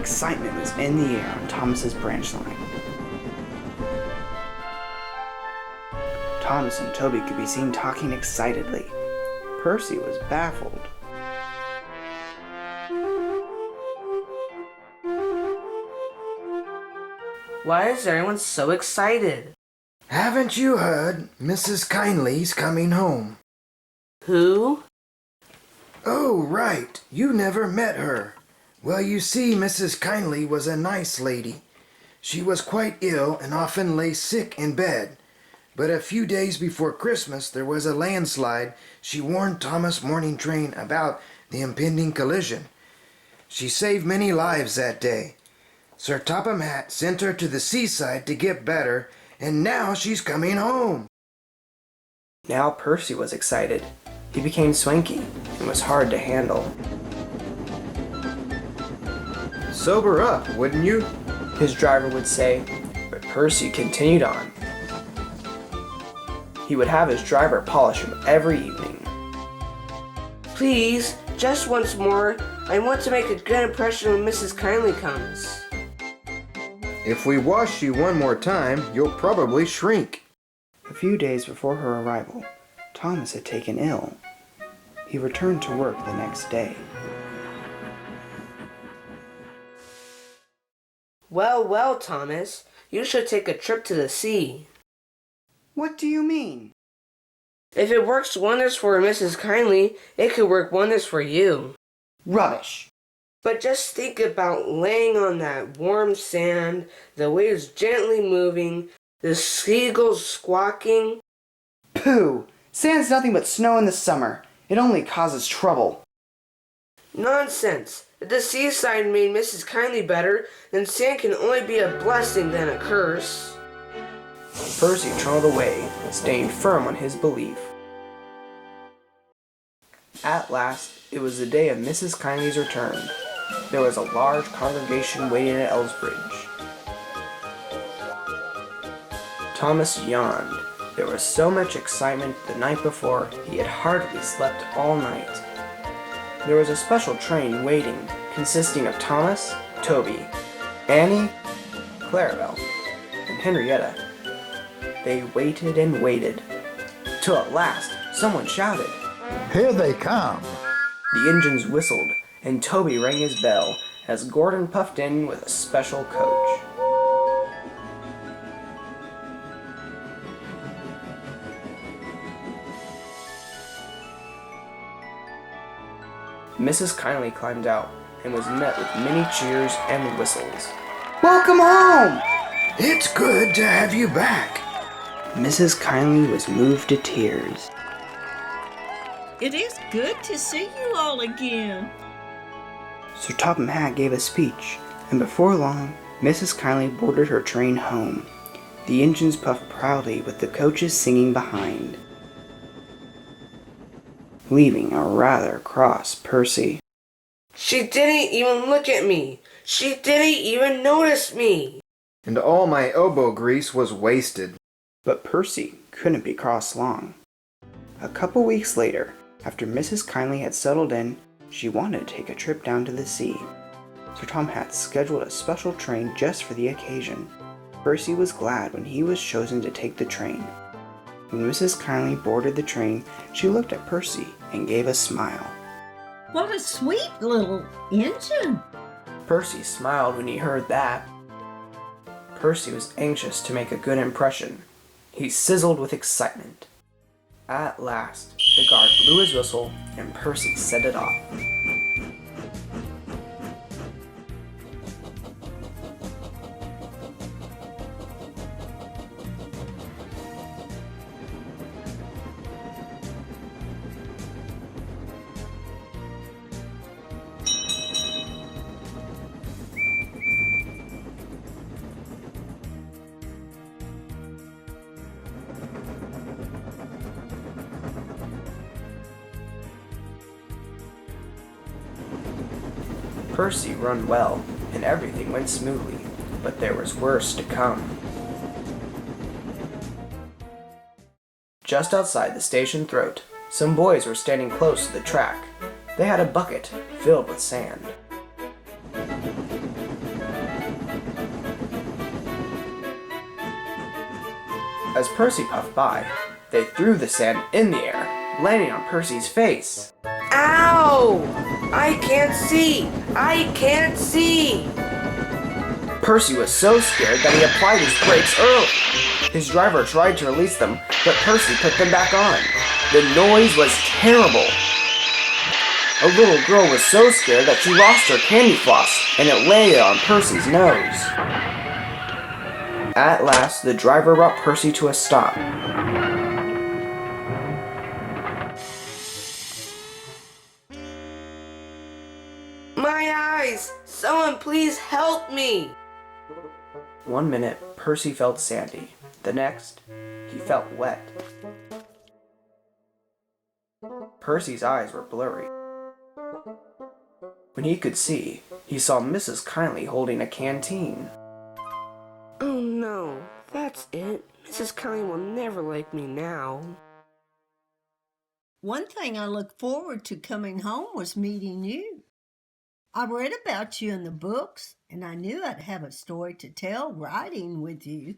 Excitement was in the air on Thomas's branch line. Thomas and Toby could be seen talking excitedly. Percy was baffled. Why is everyone so excited? Haven't you heard? Mrs. Kyndle's coming home. Who? Oh, right. You never met her. Well, you see, Mrs. Kyndle was a nice lady. She was quite ill and often lay sick in bed. But a few days before Christmas, there was a landslide. She warned Thomas' morning train about the impending collision. She saved many lives that day. Sir Topham Hatt sent her to the Seaside to get better, and now she's coming home. Now Percy was excited. He became swanky and was hard to handle. Sober up, wouldn't you? His driver would say, but Percy continued on. He would have his driver polish him every evening. Please, just once more. I want to make a good impression when Mrs. Kyndle comes. If we wash you one more time, you'll probably shrink. A few days before her arrival, Thomas had taken ill. He returned to work the next day. Well, well, Thomas, you should take a trip to the sea. What do you mean? If it works wonders for Mrs. Kyndle, it could work wonders for you. Rubbish! But just think about laying on that warm sand, the waves gently moving, the seagulls squawking. Pooh! Sand's nothing but snow in the summer. It only causes trouble. Nonsense! If the seaside made Mrs. Kyndle better, then sand can only be a blessing than a curse. Percy trundled away, staying firm on his belief. At last, it was the day of Mrs. Kyndle's return. There was a large congregation waiting at Elsbridge. Thomas yawned. There was so much excitement the night before, he had hardly slept all night. There was a special train waiting, consisting of Thomas, Toby, Annie, Clarabelle, and Henrietta. They waited and waited, till at last someone shouted, "Here they come!" The engines whistled, and Toby rang his bell as Gordon puffed in with a special coach. Mrs. Kyndle climbed out and was met with many cheers and whistles. "Welcome home!" It's good to have you back. Mrs. Kyndle was moved to tears. It is good to see you all again. Sir Topham Hatt gave a speech, and before long, Mrs. Kyndle boarded her train home. The engines puffed proudly with the coaches singing behind, leaving a rather cross Percy. She didn't even look at me. She didn't even notice me. And all my elbow grease was wasted. But Percy couldn't be cross long. A couple weeks later, after Mrs. Kyndle had settled in, she wanted to take a trip down to the sea. Sir Topham Hatt scheduled a special train just for the occasion. Percy was glad when he was chosen to take the train. When Mrs. Kyndle boarded the train, she looked at Percy and gave a smile. What a sweet little engine. Percy smiled when he heard that. Percy was anxious to make a good impression. He sizzled with excitement. At last, the guard blew his whistle and Percy set it off. Percy run well, and everything went smoothly, but there was worse to come. Just outside the station throat, some boys were standing close to the track. They had a bucket filled with sand. As Percy puffed by, they threw the sand in the air, landing on Percy's face. Ow! I can't see! I can't see! Percy was so scared that he applied his brakes early. His driver tried to release them, but Percy put them back on. The noise was terrible. A little girl was so scared that she lost her candy floss, and it lay on Percy's nose. At last, the driver brought Percy to a stop. My eyes! Someone please help me! 1 minute, Percy felt sandy. The next, he felt wet. Percy's eyes were blurry. When he could see, he saw Mrs. Kyndle holding a canteen. Oh no, that's it. Mrs. Kyndle will never like me now. One thing I looked forward to coming home was meeting you. I read about you in the books, and I knew I'd have a story to tell riding with you.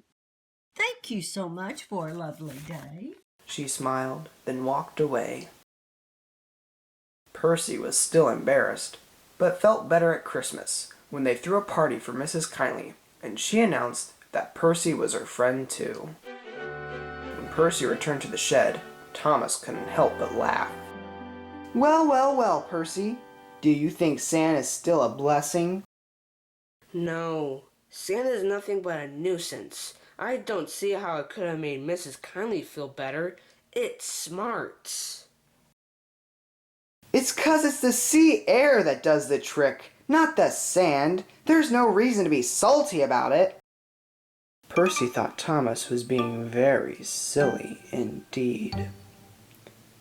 Thank you so much for a lovely day. She smiled, then walked away. Percy was still embarrassed, but felt better at Christmas when they threw a party for Mrs. Kyndle, and she announced that Percy was her friend too. When Percy returned to the shed, Thomas couldn't help but laugh. Well, well, well, Percy. Do you think Santa's still a blessing? No, Santa's nothing but a nuisance. I don't see how it could have made Mrs. Kyndle feel better. It's smarts. It's 'cause it's the sea air that does the trick, not the sand. There's no reason to be salty about it. Percy thought Thomas was being very silly indeed.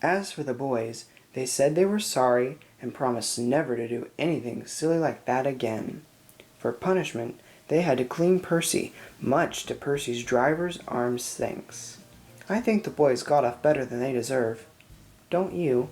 As for the boys, they said they were sorry and promised never to do anything silly like that again. For punishment, they had to clean Percy, much to Percy's driver's arm's thanks. I think the boys got off better than they deserve. Don't you?